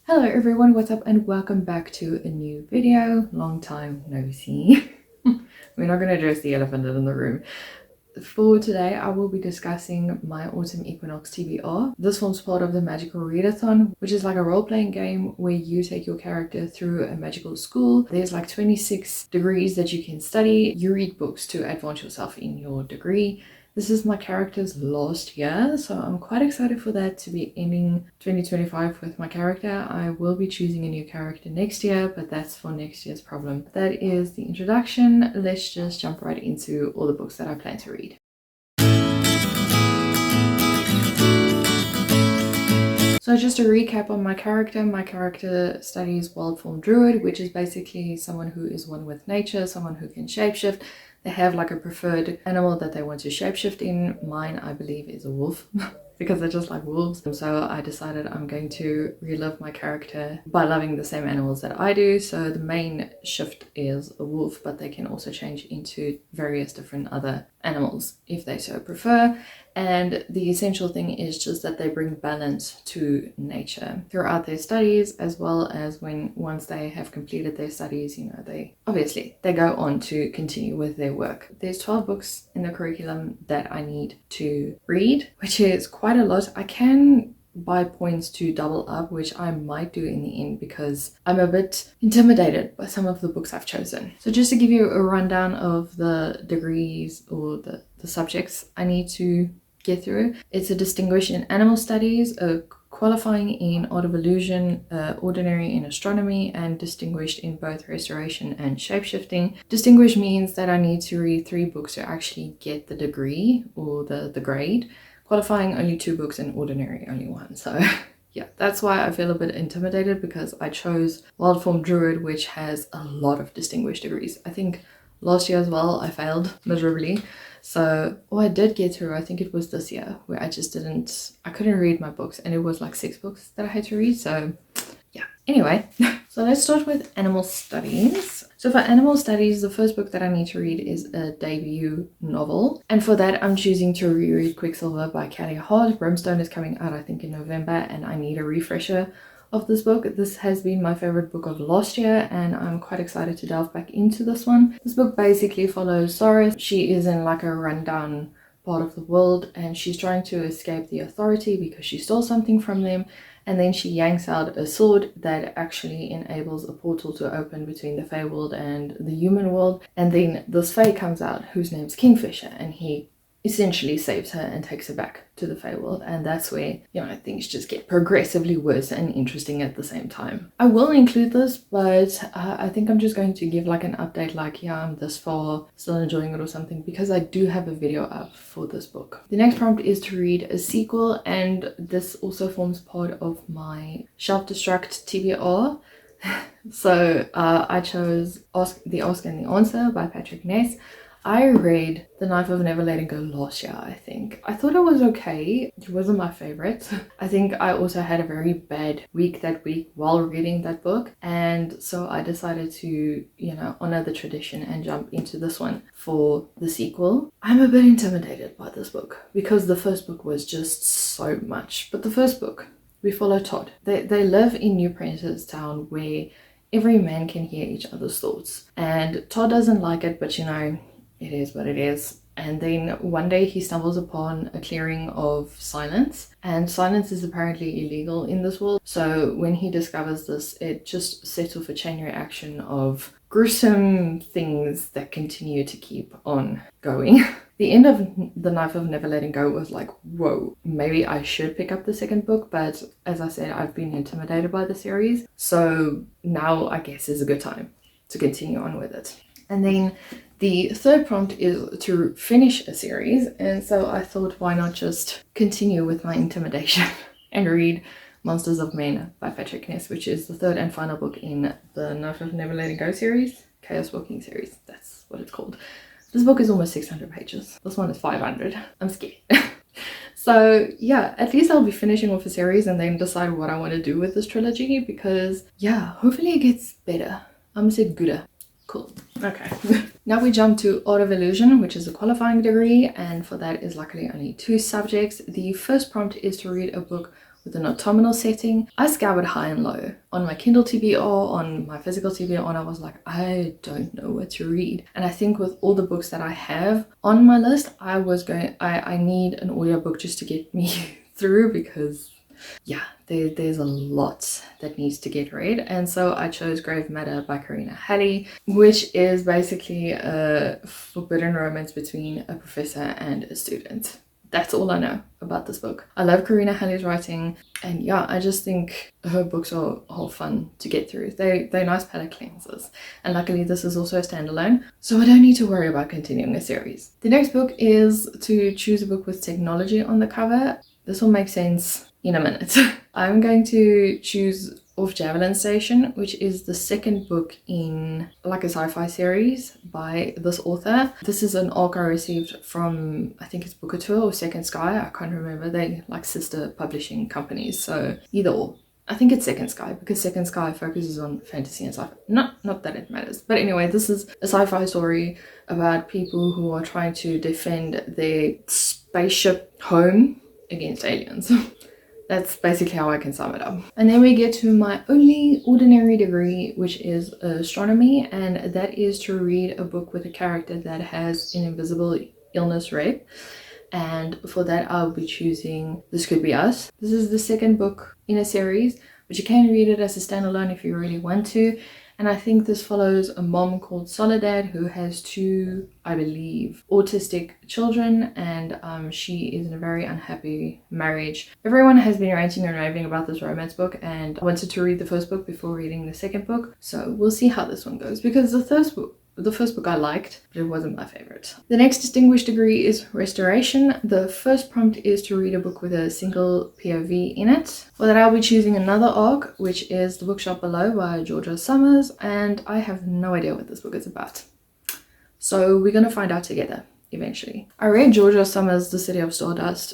Hello everyone, what's up and welcome back to a new video. Long time no see. We're not going to address the elephant in the room. For today I will be discussing my Autumn Equinox TBR. This forms part of the Magical Readathon, which is like a role-playing game where you take your character through a magical school. There's like 26 degrees that you can study. You read books to advance yourself in your degree. This is my character's last year, so I'm quite excited for that, to be ending 2025 with my character. I will be choosing a new character next year, but that's for next year's problem. That is the introduction. Let's just jump right into all the books that I plan to read. So just to recap on my character studies Wild Form Druid, which is basically someone who is one with nature, someone who can shapeshift. They have like a preferred animal that they want to shapeshift in. Mine, I believe, is a wolf because I just like wolves. So I decided I'm going to relive my character by loving the same animals that I do. So the main shift is a wolf, but they can also change into various different other animals if they so prefer. And the essential thing is just that they bring balance to nature throughout their studies, as well as once they have completed their studies, you know, they go on to continue with their work. There's 12 books in the curriculum that I need to read, which is quite a lot. I can buy points to double up, which I might do in the end because I'm a bit intimidated by some of the books I've chosen. So just to give you a rundown of the degrees or the subjects I need to get through. It's a distinguished in animal studies, a qualifying in art of illusion, ordinary in astronomy, and distinguished in both restoration and shapeshifting. Distinguished means that I need to read 3 books to actually get the degree or the grade. Qualifying, only 2 books, and ordinary, only 1. So yeah, that's why I feel a bit intimidated, because I chose Wild Form Druid, which has a lot of distinguished degrees. I think last year as well I failed miserably. So I did get through, I think it was this year, where I couldn't read my books, and it was like 6 books that I had to read. So yeah, anyway, so let's start with animal studies. So for animal studies, the first book that I need to read is a debut novel, and for that I'm choosing to reread Quicksilver by Callie Hart. Brimstone is coming out I think in November, and I need a refresher of this book. This has been my favorite book of last year, and I'm quite excited to delve back into this one. This book basically follows Saris. She is in like a rundown part of the world, and she's trying to escape the authority because she stole something from them, and then she yanks out a sword that actually enables a portal to open between the Fae world and the human world. And then this Fae comes out whose name's Kingfisher, and he essentially saves her and takes her back to the Fae world, and that's where, you know, things just get progressively worse and interesting at the same time. I will include this, but I think I'm just going to give like an update, like, yeah, I'm this far, still enjoying it or something, because I do have a video up for this book. The next prompt is to read a sequel, and this also forms part of my Shelf Destruct TBR. So I chose The Ask and the Answer by Patrick Ness. I read The Knife of Never Letting Go last year, I think. I thought it was okay. It wasn't my favorite. I think I also had a very bad week that week while reading that book, and so I decided to, you know, honor the tradition and jump into this one for the sequel. I'm a bit intimidated by this book because the first book was just so much. But the first book, we follow Todd. They live in New Prentice Town, where every man can hear each other's thoughts, and Todd doesn't like it, but you know, it is what it is. And then one day he stumbles upon a clearing of silence, and silence is apparently illegal in this world. So when he discovers this, it just sets off a chain reaction of gruesome things that continue to keep on going. The end of The Knife of Never Letting Go was like, whoa, maybe I should pick up the second book, but as I said, I've been intimidated by the series, so now I guess is a good time to continue on with it. And then the third prompt is to finish a series, and so I thought, why not just continue with my intimidation and read Monsters of Men by Patrick Ness, which is the third and final book in the Knife of Never Letting Go series, Chaos Walking series, that's what it's called. This book is almost 600 pages. This one is 500. I'm scared. So yeah, at least I'll be finishing off a series and then decide what I want to do with this trilogy, because yeah, hopefully it gets better. I'm said gooder. Cool. Okay. Now we jump to Art of Illusion, which is a qualifying degree, and for that is luckily only 2 subjects. The first prompt is to read a book with an autumnal setting. I scoured high and low on my Kindle TBR, on my physical TBR, and I was like, I don't know what to read. And I think with all the books that I have on my list, I need an audiobook just to get me through, because yeah, there's a lot that needs to get read. And so I chose Grave Matter by Karina Halley, which is basically a forbidden romance between a professor and a student. That's all I know about this book. I love Karina Halley's writing, and yeah, I just think her books are fun to get through. They're nice palette cleansers, and luckily this is also a standalone, so I don't need to worry about continuing a series. The next book is to choose a book with technology on the cover. This will make sense in a minute. I'm going to choose Off Javelin Station, which is the second book in like a sci-fi series by this author. This is an arc I received from, I think it's Booktube or Second Sky, I can't remember. They like sister publishing companies, so either or. I think it's Second Sky, because Second Sky focuses on fantasy and sci-fi. Not that it matters. But anyway, this is a sci-fi story about people who are trying to defend their spaceship home against aliens. That's basically how I can sum it up. And then we get to my only ordinary degree, which is astronomy, and that is to read a book with a character that has an invisible illness rate. And for that, I'll be choosing This Could Be Us. This is the second book in a series, but you can read it as a standalone if you really want to. And I think this follows a mom called Soledad who has two, I believe, autistic children, and she is in a very unhappy marriage. Everyone has been ranting and raving about this romance book, and I wanted to read the first book before reading the second book. So we'll see how this one goes, because the first book I liked, but it wasn't my favorite. The next distinguished degree is restoration. The first prompt is to read a book with a single POV in it. For that, I'll be choosing another arc, which is The Bookshop Below by Georgia Summers, and I have no idea what this book is about. So we're gonna find out together eventually. I read Georgia Summers' The City of Stardust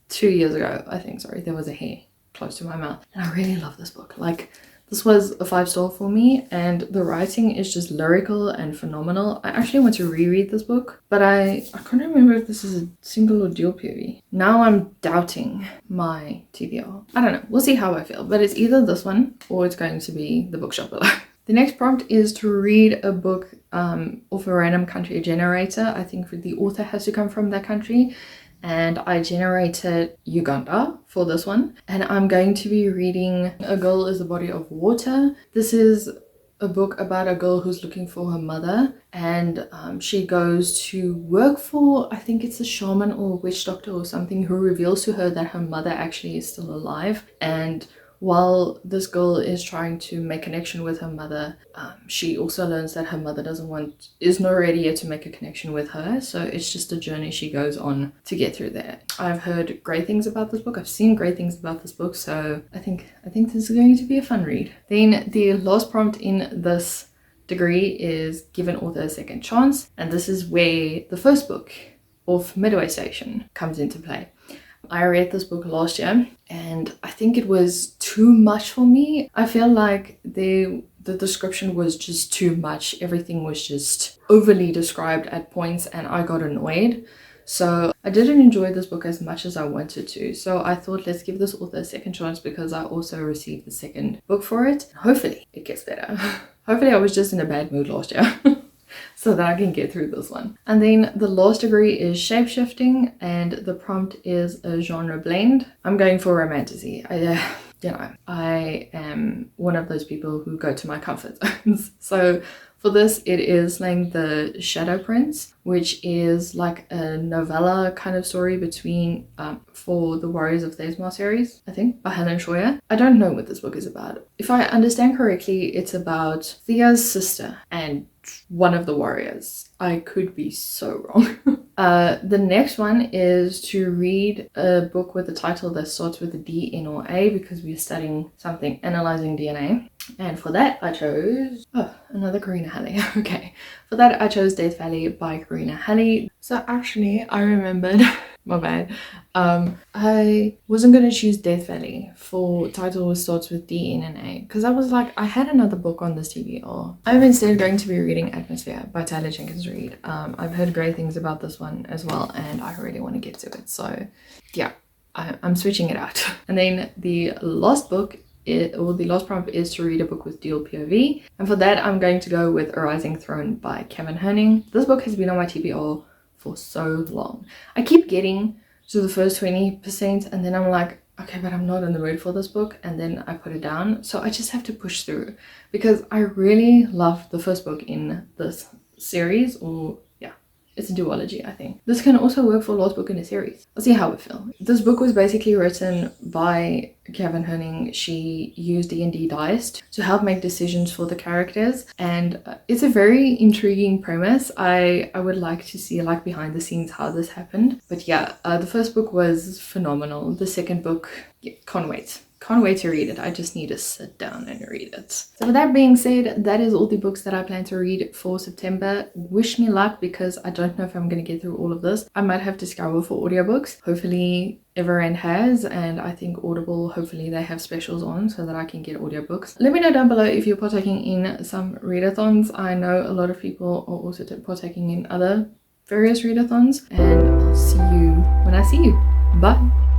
2 years ago, I think. Sorry, there was a hair close to my mouth. And I really love this book. Like, this was a 5-star for me, and the writing is just lyrical and phenomenal. I actually want to reread this book, but I can't remember if this is a single or dual POV. Now I'm doubting my TBR. I don't know. We'll see how I feel, but it's either this one or it's going to be The Bookshop Below. The next prompt is to read a book off a random country generator. I think the author has to come from that country. And I generated Uganda for this one, and I'm going to be reading A Girl is a Body of Water. This is a book about a girl who's looking for her mother, and she goes to work for, I think it's a shaman or a witch doctor or something, who reveals to her that her mother actually is still alive. And while this girl is trying to make connection with her mother, she also learns that her mother is not ready yet to make a connection with her. So it's just a journey she goes on to get through there. I've heard great things about this book. I've seen great things about this book. So I think this is going to be a fun read. Then the last prompt in this degree is give an author a second chance. And this is where the first book of Midway Station comes into play. I read this book last year, and I think it was too much for me. I feel like the description was just too much. Everything was just overly described at points, and I got annoyed. So I didn't enjoy this book as much as I wanted to. So I thought, let's give this author a second chance, because I also received the second book for it. Hopefully it gets better. Hopefully I was just in a bad mood last year. So that I can get through this one. And then the last degree is shapeshifting, and the prompt is a genre blend. I'm going for romantasy. I am one of those people who go to my comfort zones. So for this, it is Slaying the Shadow Prince, which is like a novella kind of story between for the Warriors of Theysmar series, I think, by Helen Scheuer. I don't know what this book is about. If I understand correctly, it's about Thea's sister and one of the warriors. I could be so wrong. The next one is to read a book with a title that starts with a D, N, or A, because we're studying something analyzing DNA. And for that I chose another Karina Halley. Okay, for that I chose Death Valley by Karina Halley. So actually I remembered my bad, I wasn't going to choose Death Valley for title which starts with D, N, and A, because I was like, I had another book on this TBR. I'm instead going to be reading Atmosphere by Tyler Jenkins Reid. I've heard great things about this one as well, and I really want to get to it. So yeah, I'm switching it out. And then the last book, or the last prompt, is to read a book with dual POV. And for that, I'm going to go with A Rising Throne by Kevin Herning. This book has been on my TBR for so long. I keep getting to the first 20% and then I'm like, okay, but I'm not in the mood for this book, and then I put it down. So I just have to push through because I really love the first book in this series, or yeah, it's a duology, I think. This can also work for last book in a series. I'll see how it feels. This book was basically written by Kevin Herning. She used D&D dice to help make decisions for the characters, and it's a very intriguing premise. I would like to see like behind the scenes how this happened. But yeah, the first book was phenomenal. The second book, yeah, can't wait. Can't wait to read it. I just need to sit down and read it. So with that being said, that is all the books that I plan to read for September. Wish me luck, because I don't know if I'm going to get through all of this. I might have to scour for audiobooks. Hopefully Everend has, and I think Audible, hopefully they have specials on so that I can get audiobooks. Let me know down below if you're partaking in some readathons. I know a lot of people are also partaking in other various readathons, and I'll see you when I see you. Bye.